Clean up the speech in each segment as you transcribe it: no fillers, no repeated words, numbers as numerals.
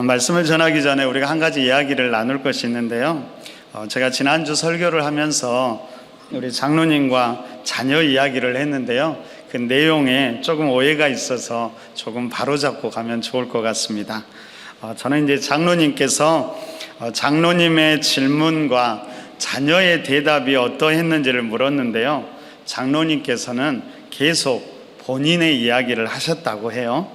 말씀을 전하기 전에 우리가 한 가지 이야기를 나눌 것이 있는데요. 제가 지난주 설교를 하면서 우리 장로님과 자녀 이야기를 했는데요. 그 내용에 조금 오해가 있어서 조금 바로잡고 가면 좋을 것 같습니다. 저는 이제 장로님께서 장로님의 질문과 자녀의 대답이 어떠했는지를 물었는데요. 장로님께서는 계속 본인의 이야기를 하셨다고 해요.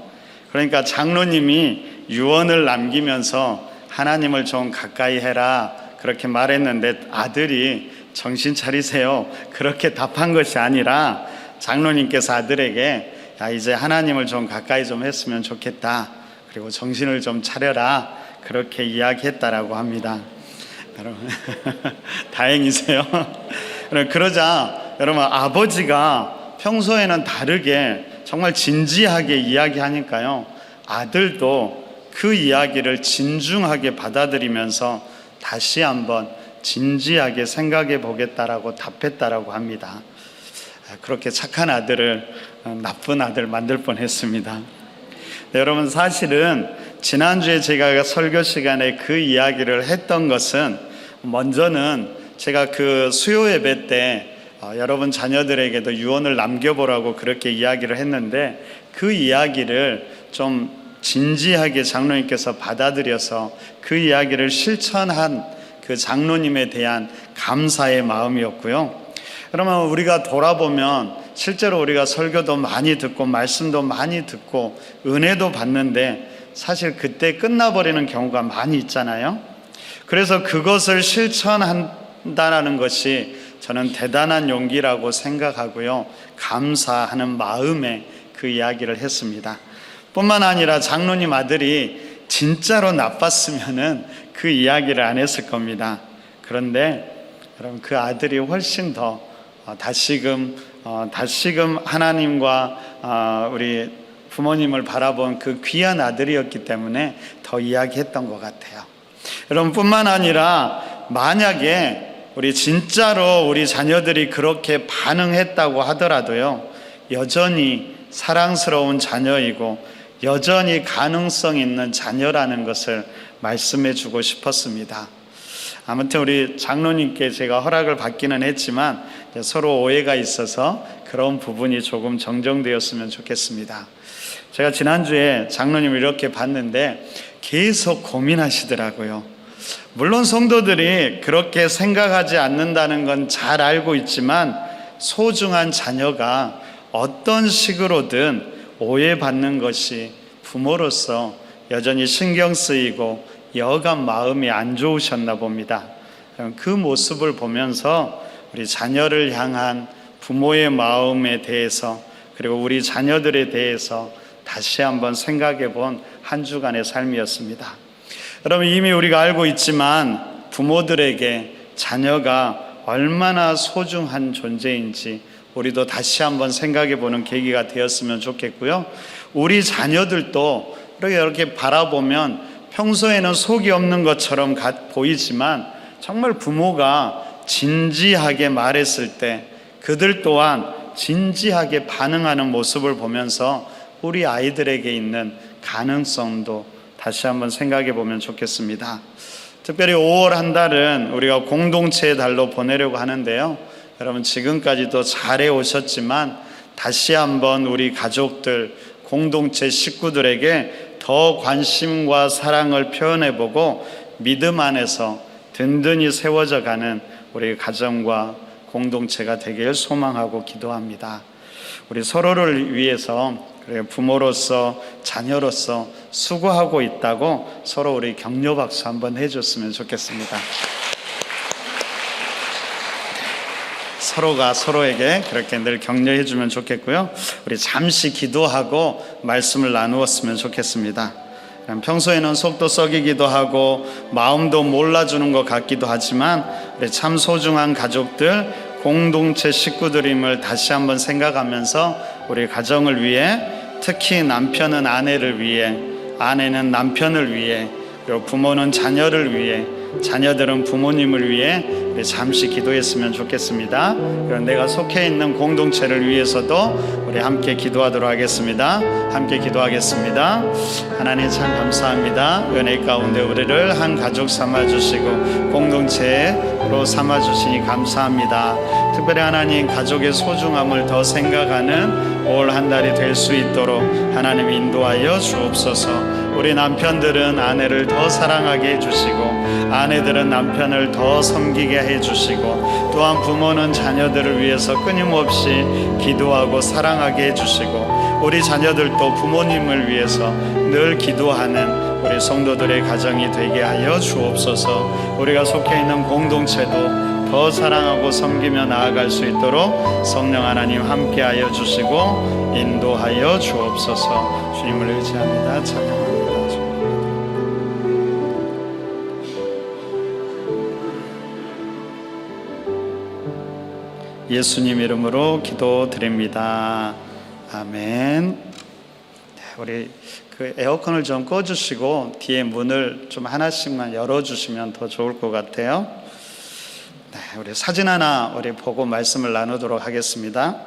그러니까 장로님이 유언을 남기면서 하나님을 좀 가까이 해라 그렇게 말했는데 아들이 정신 차리세요 그렇게 답한 것이 아니라 장로님께서 아들에게 야, 이제 하나님을 좀 가까이 좀 했으면 좋겠다, 그리고 정신을 좀 차려라 그렇게 이야기했다라고 합니다. 여러분 다행이세요. 그러자 여러분 아버지가 평소에는 다르게 정말 진지하게 이야기하니까요, 아들도 그 이야기를 진중하게 받아들이면서 다시 한번 진지하게 생각해 보겠다라고 답했다라고 합니다. 그렇게 착한 아들을 나쁜 아들 만들 뻔했습니다. 네, 여러분 사실은 지난주에 제가 설교 시간에 그 이야기를 했던 것은 먼저는 제가 그 수요 예배 때 여러분 자녀들에게도 유언을 남겨보라고 그렇게 이야기를 했는데 그 이야기를 좀 진지하게 장로님께서 받아들여서 그 이야기를 실천한 그 장로님에 대한 감사의 마음이었고요. 그러면 우리가 돌아보면 실제로 우리가 설교도 많이 듣고 말씀도 많이 듣고 은혜도 받는데 사실 그때 끝나버리는 경우가 많이 있잖아요. 그래서 그것을 실천한다는 것이 저는 대단한 용기라고 생각하고요, 감사하는 마음에 그 이야기를 했습니다. 뿐만 아니라 장로님 아들이 진짜로 나빴으면은 그 이야기를 안 했을 겁니다. 그런데 여러분 그 아들이 훨씬 더 다시금 하나님과 우리 부모님을 바라본 그 귀한 아들이었기 때문에 더 이야기했던 것 같아요. 여러분 뿐만 아니라 만약에 우리 진짜로 우리 자녀들이 그렇게 반응했다고 하더라도요, 여전히 사랑스러운 자녀이고 여전히 가능성 있는 자녀라는 것을 말씀해 주고 싶었습니다. 아무튼 우리 장로님께 제가 허락을 받기는 했지만 서로 오해가 있어서 그런 부분이 조금 정정되었으면 좋겠습니다. 제가 지난주에 장로님을 이렇게 봤는데 계속 고민하시더라고요. 물론 성도들이 그렇게 생각하지 않는다는 건 잘 알고 있지만 소중한 자녀가 어떤 식으로든 오해받는 것이 부모로서 여전히 신경 쓰이고 여간 마음이 안 좋으셨나 봅니다. 그 모습을 보면서 우리 자녀를 향한 부모의 마음에 대해서 그리고 우리 자녀들에 대해서 다시 한번 생각해 본 한 주간의 삶이었습니다. 여러분 이미 우리가 알고 있지만 부모들에게 자녀가 얼마나 소중한 존재인지 우리도 다시 한번 생각해 보는 계기가 되었으면 좋겠고요. 우리 자녀들도 이렇게 바라보면 평소에는 속이 없는 것처럼 보이지만 정말 부모가 진지하게 말했을 때 그들 또한 진지하게 반응하는 모습을 보면서 우리 아이들에게 있는 가능성도 다시 한번 생각해 보면 좋겠습니다. 특별히 5월 한 달은 우리가 공동체의 달로 보내려고 하는데요, 여러분 지금까지도 잘해 오셨지만 다시 한번 우리 가족들, 공동체 식구들에게 더 관심과 사랑을 표현해보고 믿음 안에서 든든히 세워져 가는 우리 가정과 공동체가 되길 소망하고 기도합니다. 우리 서로를 위해서 부모로서 자녀로서 수고하고 있다고 서로 우리 격려 박수 한번 해줬으면 좋겠습니다. 서로가 서로에게 그렇게 늘 격려해 주면 좋겠고요. 우리 잠시 기도하고 말씀을 나누었으면 좋겠습니다. 평소에는 속도 썩이기도 하고 마음도 몰라주는 것 같기도 하지만 우리 참 소중한 가족들, 공동체 식구들임을 다시 한번 생각하면서 우리 가정을 위해, 특히 남편은 아내를 위해, 아내는 남편을 위해, 그리고 부모는 자녀를 위해 자녀들은 부모님을 위해 잠시 기도했으면 좋겠습니다. 그럼 내가 속해 있는 공동체를 위해서도 우리 함께 기도하도록 하겠습니다. 함께 기도하겠습니다. 하나님 참 감사합니다. 은혜 가운데 우리를 한 가족 삼아주시고 공동체로 삼아주시니 감사합니다. 특별히 하나님 가족의 소중함을 더 생각하는 올 한 달이 될 수 있도록 하나님 인도하여 주옵소서. 우리 남편들은 아내를 더 사랑하게 해주시고 아내들은 남편을 더 섬기게 해주시고 또한 부모는 자녀들을 위해서 끊임없이 기도하고 사랑하게 해주시고 우리 자녀들도 부모님을 위해서 늘 기도하는 우리 성도들의 가정이 되게 하여 주옵소서. 우리가 속해 있는 공동체도 더 사랑하고 섬기며 나아갈 수 있도록 성령 하나님 함께하여 주시고 인도하여 주옵소서. 주님을 의지합니다. 찬양합니다. 예수님 이름으로 기도드립니다. 아멘. 네, 우리 그 에어컨을 좀 꺼주시고 뒤에 문을 좀 하나씩만 열어주시면 더 좋을 것 같아요. 네, 우리 사진 하나 우리 보고 말씀을 나누도록 하겠습니다.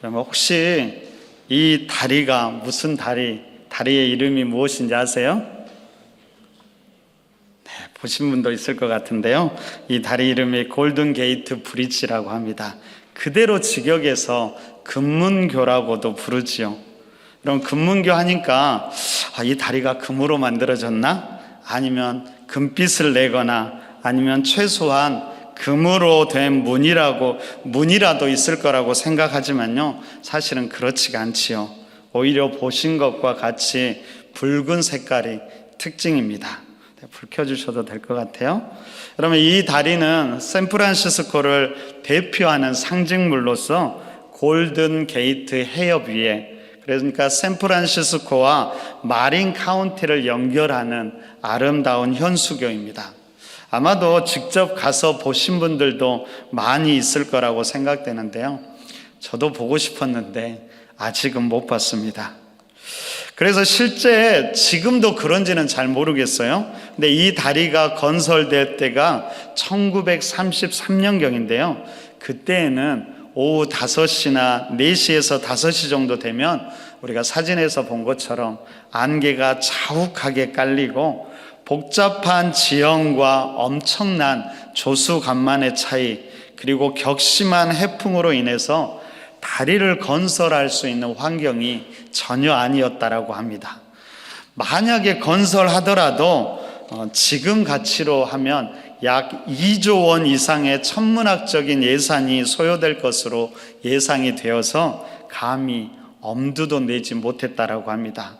그러면 혹시 이 다리가 무슨 다리의 이름이 무엇인지 아세요? 보신 분도 있을 것 같은데요. 이 다리 이름이 골든 게이트 브릿지라고 합니다. 그대로 직역해서 금문교라고도 부르지요. 그럼 금문교 하니까 이 다리가 금으로 만들어졌나? 아니면 금빛을 내거나 아니면 최소한 금으로 된 문이라도 있을 거라고 생각하지만요. 사실은 그렇지가 않지요. 오히려 보신 것과 같이 붉은 색깔이 특징입니다. 불 켜주셔도 될 것 같아요. 그러면 이 다리는 샌프란시스코를 대표하는 상징물로서 골든 게이트 해협 위에, 그러니까 샌프란시스코와 마린 카운티를 연결하는 아름다운 현수교입니다. 아마도 직접 가서 보신 분들도 많이 있을 거라고 생각되는데요. 저도 보고 싶었는데 아직은 못 봤습니다. 그래서 실제 지금도 그런지는 잘 모르겠어요. 근데 이 다리가 건설될 때가 1933년경인데요. 그때에는 오후 5시나 4시에서 5시 정도 되면 우리가 사진에서 본 것처럼 안개가 자욱하게 깔리고 복잡한 지형과 엄청난 조수간만의 차이 그리고 격심한 해풍으로 인해서 다리를 건설할 수 있는 환경이 전혀 아니었다라고 합니다. 만약에 건설하더라도 지금 가치로 하면 약 2조 원 이상의 천문학적인 예산이 소요될 것으로 예상이 되어서 감히 엄두도 내지 못했다라고 합니다.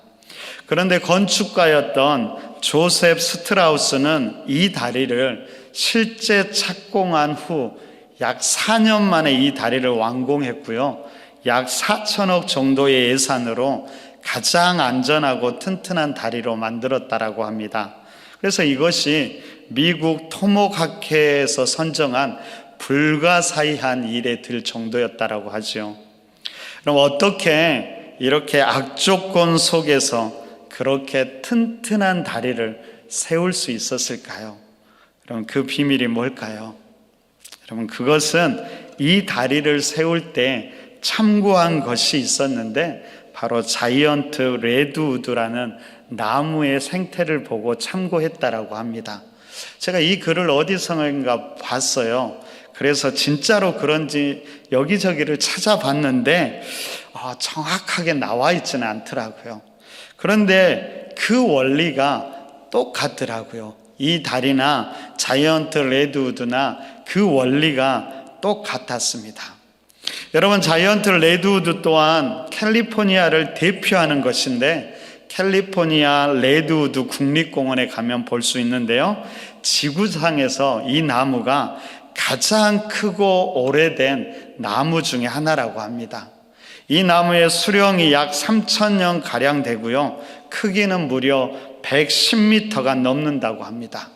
그런데 건축가였던 조셉 스트라우스는 이 다리를 실제 착공한 후 약 4년 만에 이 다리를 완공했고요. 약 4천억 정도의 예산으로 가장 안전하고 튼튼한 다리로 만들었다라고 합니다. 그래서 이것이 미국 토목학회에서 선정한 불가사의한 일에 들 정도였다라고 하죠. 그럼 어떻게 이렇게 악조건 속에서 그렇게 튼튼한 다리를 세울 수 있었을까요? 그럼 그 비밀이 뭘까요? 여러분, 그것은 이 다리를 세울 때 참고한 것이 있었는데 바로 자이언트 레드우드라는 나무의 생태를 보고 참고했다라고 합니다. 제가 이 글을 어디선가 봤어요. 그래서 진짜로 그런지 여기저기를 찾아봤는데 정확하게 나와 있지는 않더라고요. 그런데 그 원리가 똑같더라고요. 이 다리나 자이언트 레드우드나 그 원리가 똑같았습니다. 여러분, 자이언트 레드우드 또한 캘리포니아를 대표하는 것인데 캘리포니아 레드우드 국립공원에 가면 볼 수 있는데요. 지구상에서 이 나무가 가장 크고 오래된 나무 중에 하나라고 합니다. 이 나무의 수령이 약 3,000년 가량 되고요. 크기는 무려 110m가 넘는다고 합니다.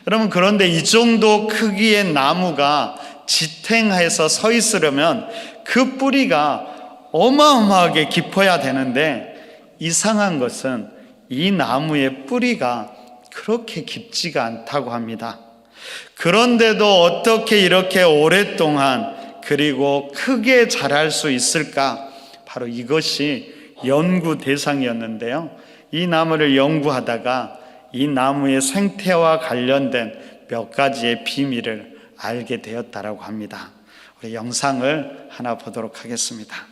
여러분, 그런데 이 정도 크기의 나무가 지탱해서 서 있으려면 그 뿌리가 어마어마하게 깊어야 되는데 이상한 것은 이 나무의 뿌리가 그렇게 깊지가 않다고 합니다. 그런데도 어떻게 이렇게 오랫동안 그리고 크게 자랄 수 있을까? 바로 이것이 연구 대상이었는데요. 이 나무를 연구하다가 이 나무의 생태와 관련된 몇 가지의 비밀을 알게 되었다라고 합니다. 우리 영상을 하나 보도록 하겠습니다.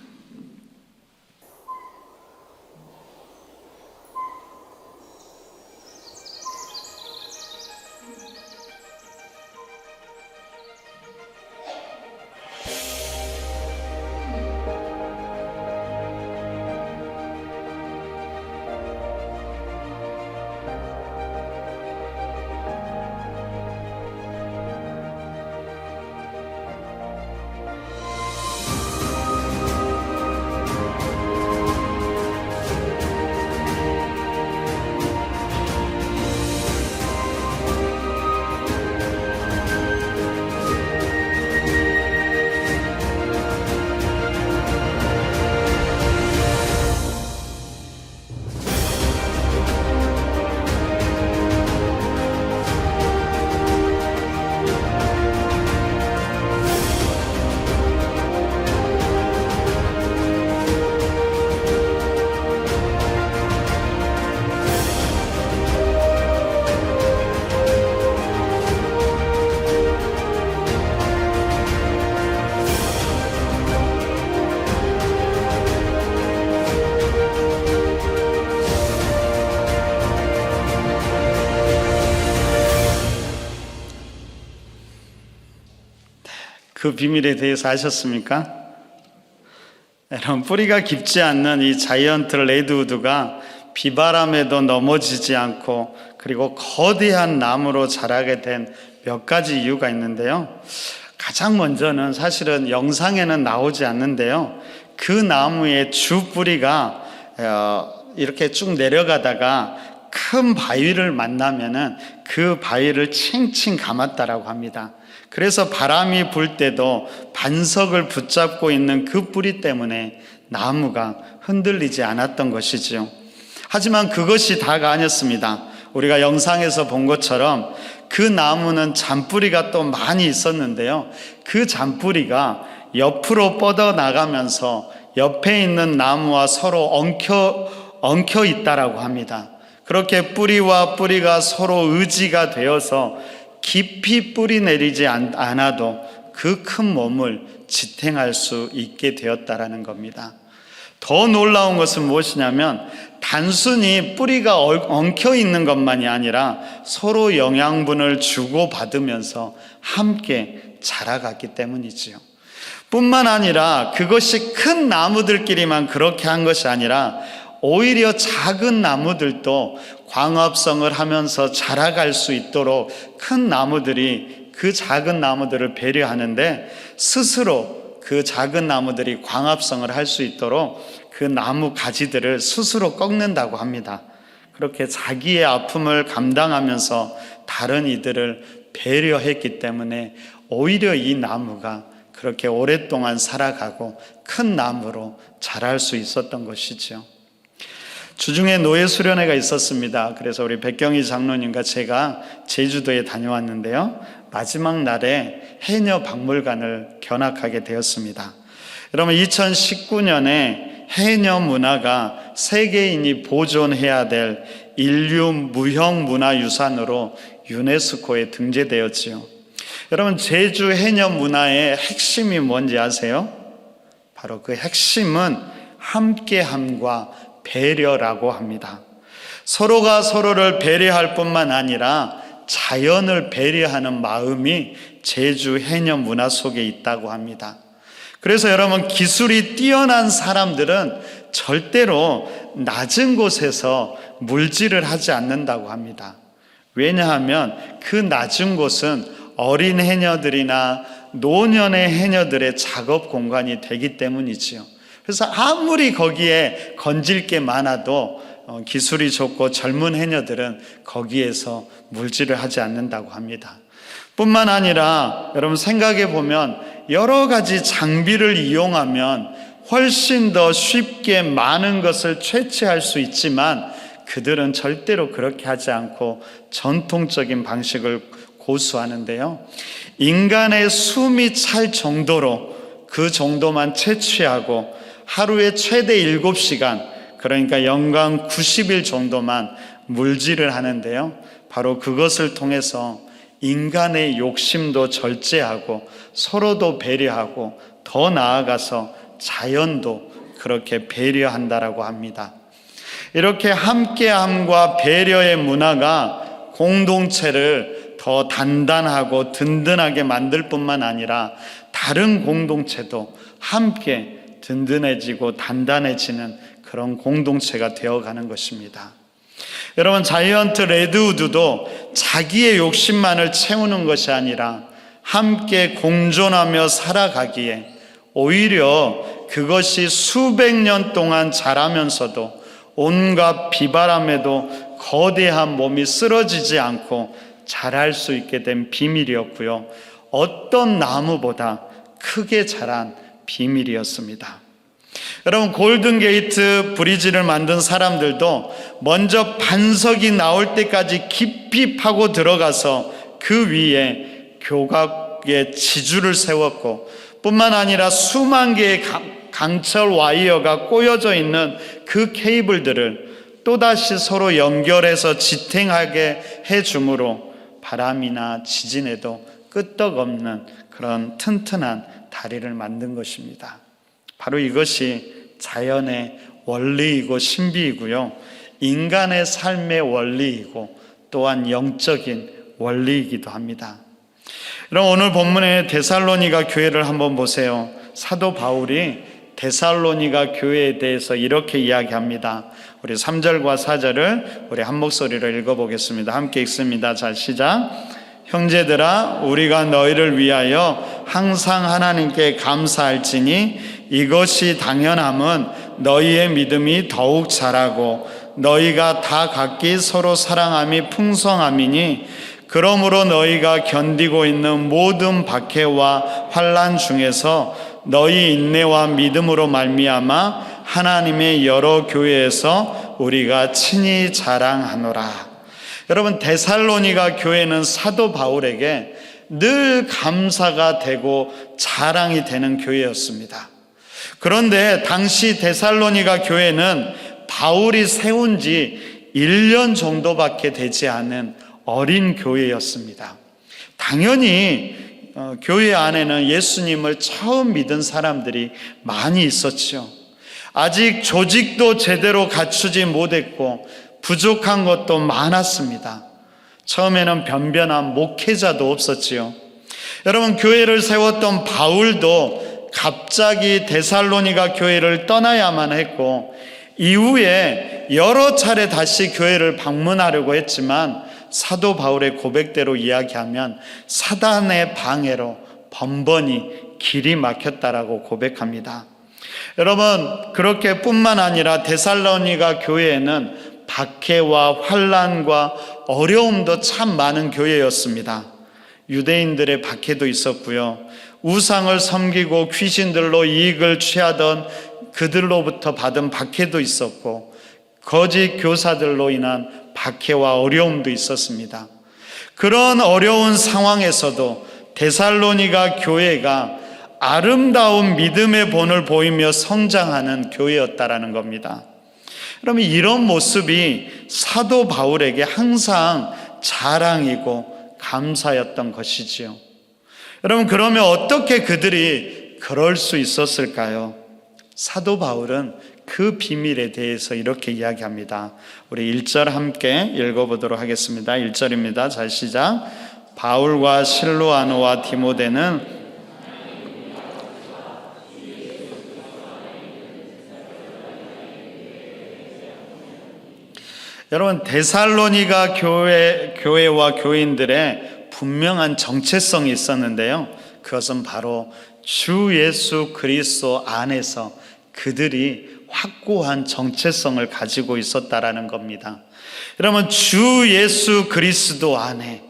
그 비밀에 대해서 아셨습니까? 여러분, 뿌리가 깊지 않는 이 자이언트 레드우드가 비바람에도 넘어지지 않고 그리고 거대한 나무로 자라게 된 몇 가지 이유가 있는데요. 가장 먼저는 사실은 영상에는 나오지 않는데요. 그 나무의 주 뿌리가 이렇게 쭉 내려가다가 큰 바위를 만나면은 그 바위를 칭칭 감았다라고 합니다. 그래서 바람이 불 때도 반석을 붙잡고 있는 그 뿌리 때문에 나무가 흔들리지 않았던 것이지요. 하지만 그것이 다가 아니었습니다. 우리가 영상에서 본 것처럼 그 나무는 잔뿌리가 또 많이 있었는데요. 그 잔뿌리가 옆으로 뻗어나가면서 옆에 있는 나무와 서로 엉켜 있다라고 합니다. 그렇게 뿌리와 뿌리가 서로 의지가 되어서 깊이 뿌리 내리지 않아도 그 큰 몸을 지탱할 수 있게 되었다라는 겁니다. 더 놀라운 것은 무엇이냐면 단순히 뿌리가 엉켜 있는 것만이 아니라 서로 영양분을 주고받으면서 함께 자라갔기 때문이지요. 뿐만 아니라 그것이 큰 나무들끼리만 그렇게 한 것이 아니라 오히려 작은 나무들도 광합성을 하면서 자라갈 수 있도록 큰 나무들이 그 작은 나무들을 배려하는데 스스로 그 작은 나무들이 광합성을 할 수 있도록 그 나무 가지들을 스스로 꺾는다고 합니다. 그렇게 자기의 아픔을 감당하면서 다른 이들을 배려했기 때문에 오히려 이 나무가 그렇게 오랫동안 살아가고 큰 나무로 자랄 수 있었던 것이죠. 주중에 노예 수련회가 있었습니다. 그래서 우리 백경희 장로님과 제가 제주도에 다녀왔는데요. 마지막 날에 해녀 박물관을 견학하게 되었습니다. 여러분, 2019년에 해녀 문화가 세계인이 보존해야 될 인류 무형 문화유산으로 유네스코에 등재되었지요. 여러분, 제주 해녀 문화의 핵심이 뭔지 아세요? 바로 그 핵심은 함께함과 배려라고 합니다. 서로가 서로를 배려할 뿐만 아니라 자연을 배려하는 마음이 제주 해녀 문화 속에 있다고 합니다. 그래서 여러분, 기술이 뛰어난 사람들은 절대로 낮은 곳에서 물질을 하지 않는다고 합니다. 왜냐하면 그 낮은 곳은 어린 해녀들이나 노년의 해녀들의 작업 공간이 되기 때문이지요. 그래서 아무리 거기에 건질 게 많아도 기술이 좋고 젊은 해녀들은 거기에서 물질을 하지 않는다고 합니다. 뿐만 아니라 여러분, 생각해 보면 여러 가지 장비를 이용하면 훨씬 더 쉽게 많은 것을 채취할 수 있지만 그들은 절대로 그렇게 하지 않고 전통적인 방식을 고수하는데요. 인간의 숨이 찰 정도로 그 정도만 채취하고 하루에 최대 7시간, 그러니까 연간 90일 정도만 물질을 하는데요. 바로 그것을 통해서 인간의 욕심도 절제하고 서로도 배려하고 더 나아가서 자연도 그렇게 배려한다라고 합니다. 이렇게 함께함과 배려의 문화가 공동체를 더 단단하고 든든하게 만들 뿐만 아니라 다른 공동체도 함께 든든해지고 단단해지는 그런 공동체가 되어가는 것입니다. 여러분, 자이언트 레드우드도 자기의 욕심만을 채우는 것이 아니라 함께 공존하며 살아가기에 오히려 그것이 수백 년 동안 자라면서도 온갖 비바람에도 거대한 몸이 쓰러지지 않고 자랄 수 있게 된 비밀이었고요. 어떤 나무보다 크게 자란 비밀이었습니다. 여러분, 골든게이트 브리지를 만든 사람들도 먼저 반석이 나올 때까지 깊이 파고 들어가서 그 위에 교각의 지주를 세웠고, 뿐만 아니라 수만 개의 강철 와이어가 꼬여져 있는 그 케이블들을 또다시 서로 연결해서 지탱하게 해주므로 바람이나 지진에도 끄떡없는 그런 튼튼한 다리를 만든 것입니다. 바로 이것이 자연의 원리이고 신비이고요, 인간의 삶의 원리이고 또한 영적인 원리이기도 합니다. 그럼 오늘 본문의 데살로니가 교회를 한번 보세요. 사도 바울이 데살로니가 교회에 대해서 이렇게 이야기합니다. 우리 3절과 4절을 우리 한 목소리로 읽어보겠습니다. 함께 읽습니다. 자, 시작. 형제들아, 우리가 너희를 위하여 항상 하나님께 감사할지니 이것이 당연함은 너희의 믿음이 더욱 자라고 너희가 다 각기 서로 사랑함이 풍성함이니, 그러므로 너희가 견디고 있는 모든 박해와 환난 중에서 너희 인내와 믿음으로 말미암아 하나님의 여러 교회에서 우리가 친히 자랑하노라. 여러분, 데살로니가 교회는 사도 바울에게 늘 감사가 되고 자랑이 되는 교회였습니다. 그런데 당시 데살로니가 교회는 바울이 세운 지 1년 정도밖에 되지 않은 어린 교회였습니다. 당연히 교회 안에는 예수님을 처음 믿은 사람들이 많이 있었죠. 아직 조직도 제대로 갖추지 못했고 부족한 것도 많았습니다. 처음에는 변변한 목회자도 없었지요. 여러분, 교회를 세웠던 바울도 갑자기 데살로니가 교회를 떠나야만 했고, 이후에 여러 차례 다시 교회를 방문하려고 했지만 사도 바울의 고백대로 이야기하면 사단의 방해로 번번이 길이 막혔다라고 고백합니다. 여러분, 그렇게 뿐만 아니라 데살로니가 교회에는 박해와 환난과 어려움도 참 많은 교회였습니다. 유대인들의 박해도 있었고요, 우상을 섬기고 귀신들로 이익을 취하던 그들로부터 받은 박해도 있었고, 거짓 교사들로 인한 박해와 어려움도 있었습니다. 그런 어려운 상황에서도 데살로니가 교회가 아름다운 믿음의 본을 보이며 성장하는 교회였다라는 겁니다. 그러면 이런 모습이 사도 바울에게 항상 자랑이고 감사였던 것이지요. 여러분, 그러면 어떻게 그들이 그럴 수 있었을까요? 사도 바울은 그 비밀에 대해서 이렇게 이야기합니다. 우리 1절 함께 읽어보도록 하겠습니다. 1절입니다. 자, 시작. 바울과 실로아노와 디모데는 여러분, 데살로니가 교회와 교인들의 분명한 정체성이 있었는데요, 그것은 바로 주 예수 그리스도 안에서 그들이 확고한 정체성을 가지고 있었다라는 겁니다. 여러분, 주 예수 그리스도 안에,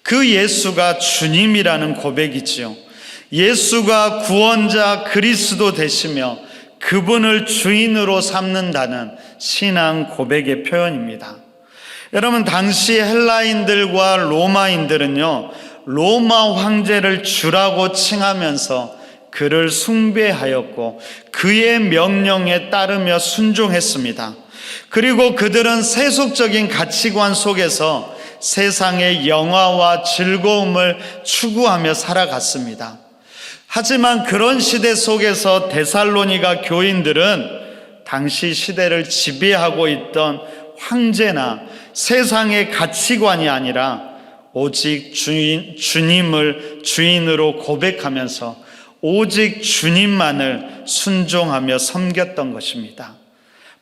그 예수가 주님이라는 고백이지요. 예수가 구원자 그리스도 되시며 그분을 주인으로 삼는다는 신앙 고백의 표현입니다. 여러분, 당시 헬라인들과 로마인들은요, 로마 황제를 주라고 칭하면서 그를 숭배하였고 그의 명령에 따르며 순종했습니다. 그리고 그들은 세속적인 가치관 속에서 세상의 영화와 즐거움을 추구하며 살아갔습니다. 하지만 그런 시대 속에서 데살로니가 교인들은 당시 시대를 지배하고 있던 황제나 세상의 가치관이 아니라 오직 주님을 주인으로 고백하면서 오직 주님만을 순종하며 섬겼던 것입니다.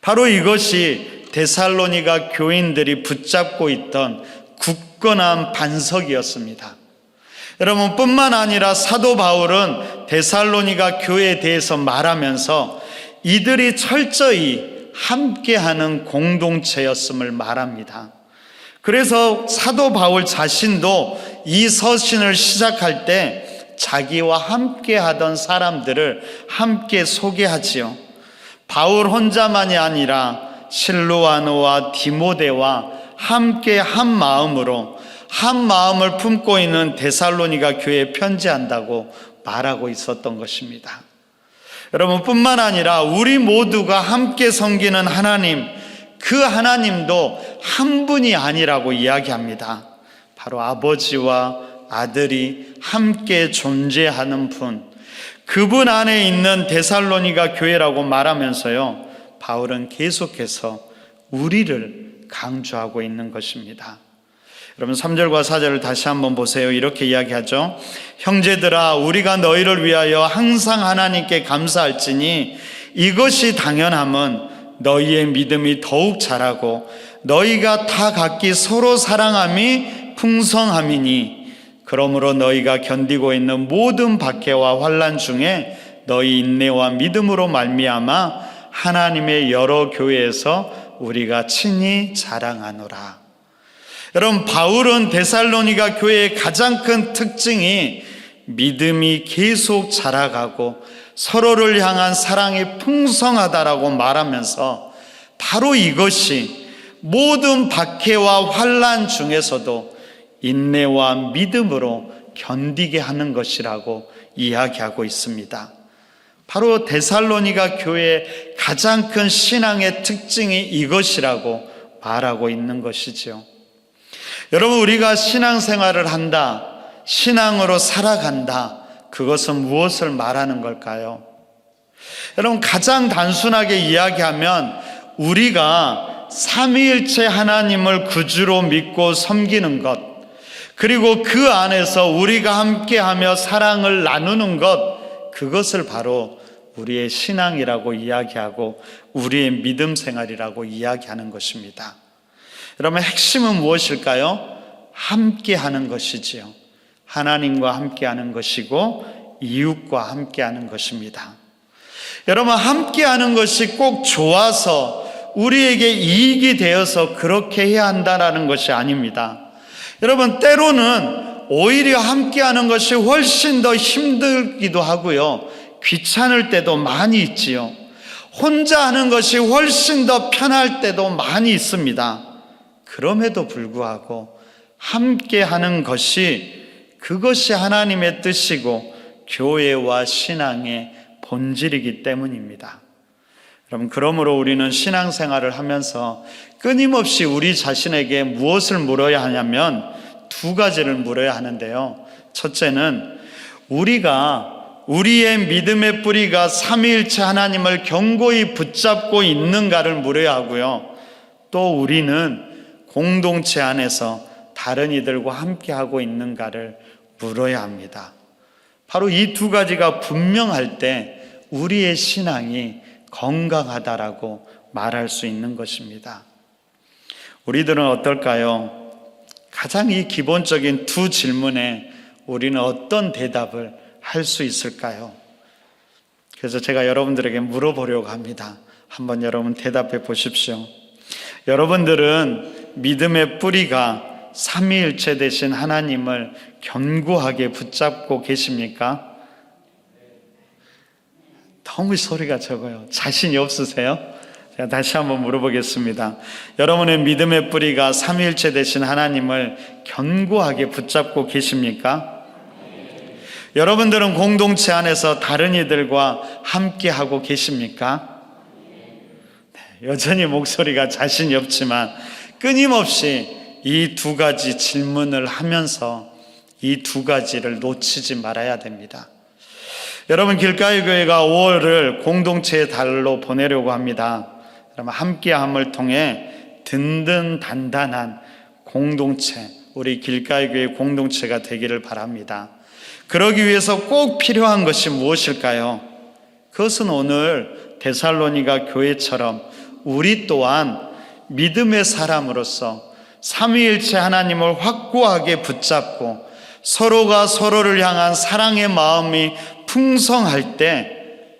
바로 이것이 데살로니가 교인들이 붙잡고 있던 굳건한 반석이었습니다. 여러분, 뿐만 아니라 사도 바울은 데살로니가 교회에 대해서 말하면서 이들이 철저히 함께하는 공동체였음을 말합니다. 그래서 사도 바울 자신도 이 서신을 시작할 때 자기와 함께 하던 사람들을 함께 소개하지요. 바울 혼자만이 아니라 실루아노와 디모데와 함께 한 마음으로 한 마음을 품고 있는 데살로니가 교회에 편지한다고 말하고 있었던 것입니다. 여러분, 뿐만 아니라 우리 모두가 함께 섬기는 하나님, 그 하나님도 한 분이 아니라고 이야기합니다. 바로 아버지와 아들이 함께 존재하는 분, 그분 안에 있는 데살로니가 교회라고 말하면서요, 바울은 계속해서 우리를 강조하고 있는 것입니다. 여러분, 3절과 4절을 다시 한번 보세요. 이렇게 이야기하죠. 형제들아, 우리가 너희를 위하여 항상 하나님께 감사할지니 이것이 당연함은 너희의 믿음이 더욱 자라고 너희가 다 각기 서로 사랑함이 풍성함이니, 그러므로 너희가 견디고 있는 모든 박해와 환난 중에 너희 인내와 믿음으로 말미암아 하나님의 여러 교회에서 우리가 친히 자랑하노라. 여러분, 바울은 데살로니가 교회의 가장 큰 특징이 믿음이 계속 자라가고 서로를 향한 사랑이 풍성하다라고 말하면서 바로 이것이 모든 박해와 환난 중에서도 인내와 믿음으로 견디게 하는 것이라고 이야기하고 있습니다. 바로 데살로니가 교회의 가장 큰 신앙의 특징이 이것이라고 말하고 있는 것이지요. 여러분, 우리가 신앙생활을 한다, 신앙으로 살아간다, 그것은 무엇을 말하는 걸까요? 여러분, 가장 단순하게 이야기하면 우리가 삼위일체 하나님을 구주로 믿고 섬기는 것, 그리고 그 안에서 우리가 함께하며 사랑을 나누는 것, 그것을 바로 우리의 신앙이라고 이야기하고 우리의 믿음 생활이라고 이야기하는 것입니다. 여러분, 핵심은 무엇일까요? 함께하는 것이지요. 하나님과 함께하는 것이고 이웃과 함께하는 것입니다. 여러분, 함께하는 것이 꼭 좋아서 우리에게 이익이 되어서 그렇게 해야 한다는 것이 아닙니다. 여러분, 때로는 오히려 함께하는 것이 훨씬 더 힘들기도 하고요, 귀찮을 때도 많이 있지요. 혼자 하는 것이 훨씬 더 편할 때도 많이 있습니다. 그럼에도 불구하고 함께하는 것이, 그것이 하나님의 뜻이고 교회와 신앙의 본질이기 때문입니다. 여러분, 그러므로 우리는 신앙생활을 하면서 끊임없이 우리 자신에게 무엇을 물어야 하냐면 두 가지를 물어야 하는데요. 첫째는 우리가 우리의 믿음의 뿌리가 삼위일체 하나님을 견고히 붙잡고 있는가를 물어야 하고요, 또 우리는 공동체 안에서 다른 이들과 함께하고 있는가를 물어야 합니다. 바로 이 두 가지가 분명할 때 우리의 신앙이 건강하다라고 말할 수 있는 것입니다. 우리들은 어떨까요? 가장 이 기본적인 두 질문에 우리는 어떤 대답을 할 수 있을까요? 그래서 제가 여러분들에게 물어보려고 합니다. 한번 여러분 대답해 보십시오. 여러분들은 믿음의 뿌리가 삼위일체 되신 하나님을 견고하게 붙잡고 계십니까? 너무 소리가 적어요. 자신이 없으세요? 제가 다시 한번 물어보겠습니다. 여러분의 믿음의 뿌리가 삼위일체 되신 하나님을 견고하게 붙잡고 계십니까? 여러분들은 공동체 안에서 다른 이들과 함께하고 계십니까? 여전히 목소리가 자신이 없지만 끊임없이 이 두 가지 질문을 하면서 이 두 가지를 놓치지 말아야 됩니다. 여러분, 길가의 교회가 5월을 공동체의 달로 보내려고 합니다. 그러면 함께함을 통해 든든 단단한 공동체, 우리 길가의 교회 공동체가 되기를 바랍니다. 그러기 위해서 꼭 필요한 것이 무엇일까요? 그것은 오늘 데살로니가 교회처럼 우리 또한 믿음의 사람으로서 삼위일체 하나님을 확고하게 붙잡고 서로가 서로를 향한 사랑의 마음이 풍성할 때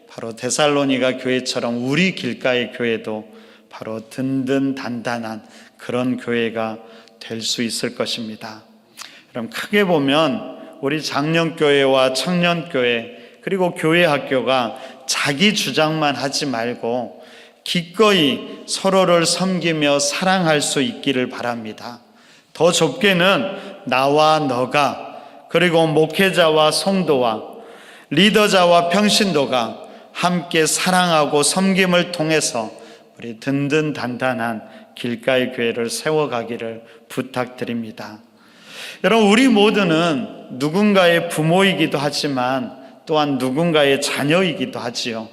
바로 데살로니가 교회처럼 우리 길가의 교회도 바로 든든 단단한 그런 교회가 될 수 있을 것입니다. 그럼 크게 보면 우리 장년교회와 청년교회 그리고 교회 학교가 자기 주장만 하지 말고 기꺼이 서로를 섬기며 사랑할 수 있기를 바랍니다. 더 좁게는 나와 너가 그리고 목회자와 성도와 리더자와 평신도가 함께 사랑하고 섬김을 통해서 우리 든든 단단한 길가의 교회를 세워가기를 부탁드립니다. 여러분, 우리 모두는 누군가의 부모이기도 하지만 또한 누군가의 자녀이기도 하지요.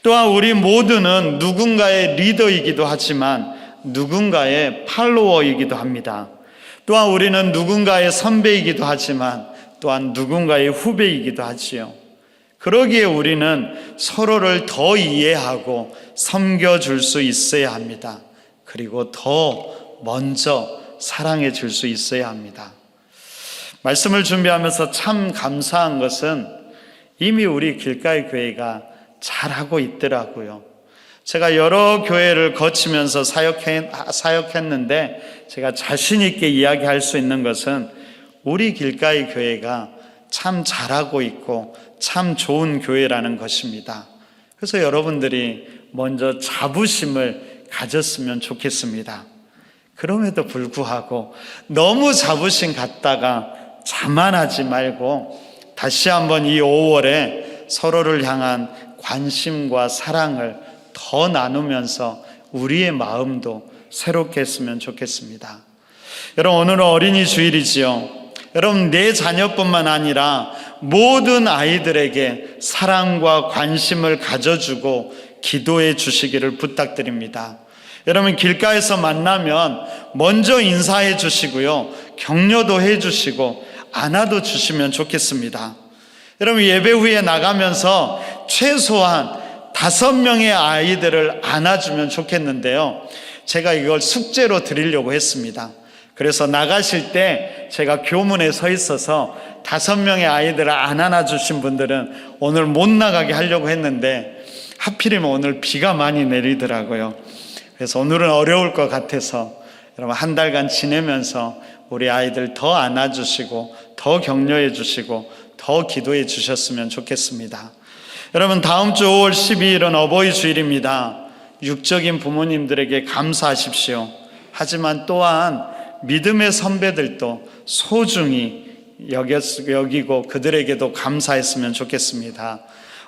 또한 우리 모두는 누군가의 리더이기도 하지만 누군가의 팔로워이기도 합니다. 또한 우리는 누군가의 선배이기도 하지만 또한 누군가의 후배이기도 하지요. 그러기에 우리는 서로를 더 이해하고 섬겨줄 수 있어야 합니다. 그리고 더 먼저 사랑해 줄 수 있어야 합니다. 말씀을 준비하면서 참 감사한 것은 이미 우리 길가의 교회가 잘하고 있더라고요. 제가 여러 교회를 거치면서 사역했는데 제가 자신 있게 이야기할 수 있는 것은 우리 길가의 교회가 참 잘하고 있고 참 좋은 교회라는 것입니다. 그래서 여러분들이 먼저 자부심을 가졌으면 좋겠습니다. 그럼에도 불구하고 너무 자부심 갖다가 자만하지 말고 다시 한번 이 5월에 서로를 향한 관심과 사랑을 더 나누면서 우리의 마음도 새롭게 했으면 좋겠습니다. 여러분, 오늘은 어린이 주일이지요. 여러분, 내 자녀뿐만 아니라 모든 아이들에게 사랑과 관심을 가져주고 기도해 주시기를 부탁드립니다. 여러분, 길가에서 만나면 먼저 인사해 주시고요, 격려도 해 주시고 안아도 주시면 좋겠습니다. 여러분, 예배 후에 나가면서 최소한 5명의 아이들을 안아주면 좋겠는데요, 제가 이걸 숙제로 드리려고 했습니다. 그래서 나가실 때 제가 교문에 서 있어서 5명의 아이들을 안 안아주신 분들은 오늘 못 나가게 하려고 했는데 하필이면 오늘 비가 많이 내리더라고요. 그래서 오늘은 어려울 것 같아서 여러분, 한 달간 지내면서 우리 아이들 더 안아주시고 더 격려해 주시고 더 기도해 주셨으면 좋겠습니다. 여러분, 다음 주 5월 12일은 어버이 주일입니다. 육적인 부모님들에게 감사하십시오. 하지만 또한 믿음의 선배들도 소중히 여기고 그들에게도 감사했으면 좋겠습니다.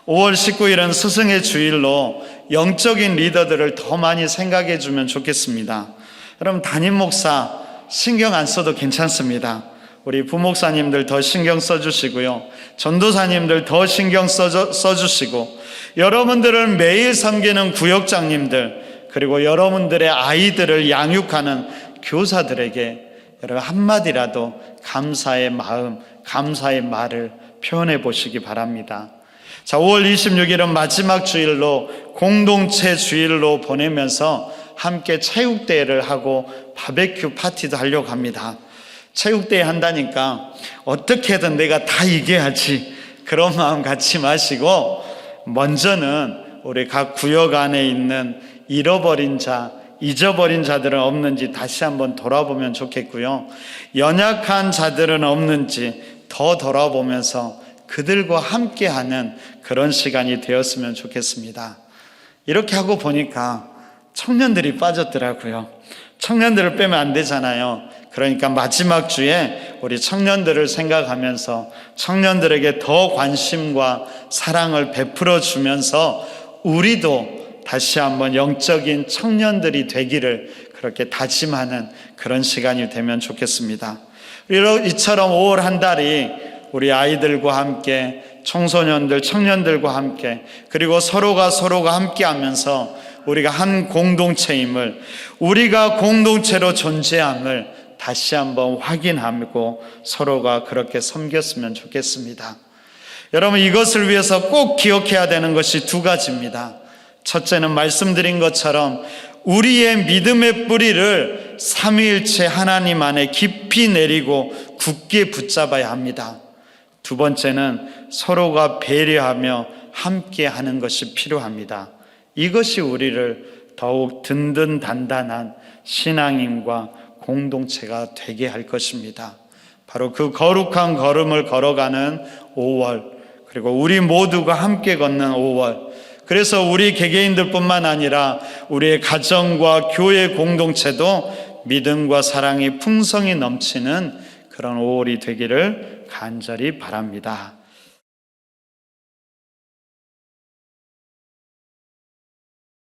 5월 19일은 스승의 주일로 영적인 리더들을 더 많이 생각해 주면 좋겠습니다. 여러분, 담임 목사 신경 안 써도 괜찮습니다. 우리 부목사님들 더 신경 써주시고요, 전도사님들 더 신경 써주시고, 여러분들을 매일 섬기는 구역장님들, 그리고 여러분들의 아이들을 양육하는 교사들에게 여러분 한마디라도 감사의 마음, 감사의 말을 표현해 보시기 바랍니다. 자, 5월 26일은 마지막 주일로 공동체 주일로 보내면서 함께 체육대회를 하고 바베큐 파티도 하려고 합니다. 체육대회 한다니까 어떻게든 내가 다 이겨야지 그런 마음 갖지 마시고, 먼저는 우리 각 구역 안에 있는 잃어버린 자, 잊어버린 자들은 없는지 다시 한번 돌아보면 좋겠고요, 연약한 자들은 없는지 더 돌아보면서 그들과 함께하는 그런 시간이 되었으면 좋겠습니다. 이렇게 하고 보니까 청년들이 빠졌더라고요. 청년들을 빼면 안 되잖아요. 그러니까 마지막 주에 우리 청년들을 생각하면서 청년들에게 더 관심과 사랑을 베풀어 주면서 우리도 다시 한번 영적인 청년들이 되기를 그렇게 다짐하는 그런 시간이 되면 좋겠습니다. 이처럼 5월 한 달이 우리 아이들과 함께 청소년들, 청년들과 함께 그리고 서로가 함께 하면서 우리가 한 공동체임을, 우리가 공동체로 존재함을 다시 한번 확인하고 서로가 그렇게 섬겼으면 좋겠습니다. 여러분, 이것을 위해서 꼭 기억해야 되는 것이 두 가지입니다. 첫째는 말씀드린 것처럼 우리의 믿음의 뿌리를 삼위일체 하나님 안에 깊이 내리고 굳게 붙잡아야 합니다. 두 번째는 서로가 배려하며 함께 하는 것이 필요합니다. 이것이 우리를 더욱 든든 단단한 신앙인과 공동체가 되게 할 것입니다. 바로 그 거룩한 걸음을 걸어가는 5월, 그리고 우리 모두가 함께 걷는 5월, 그래서 우리 개개인들뿐만 아니라 우리의 가정과 교회 공동체도 믿음과 사랑이 풍성히 넘치는 그런 5월이 되기를 간절히 바랍니다.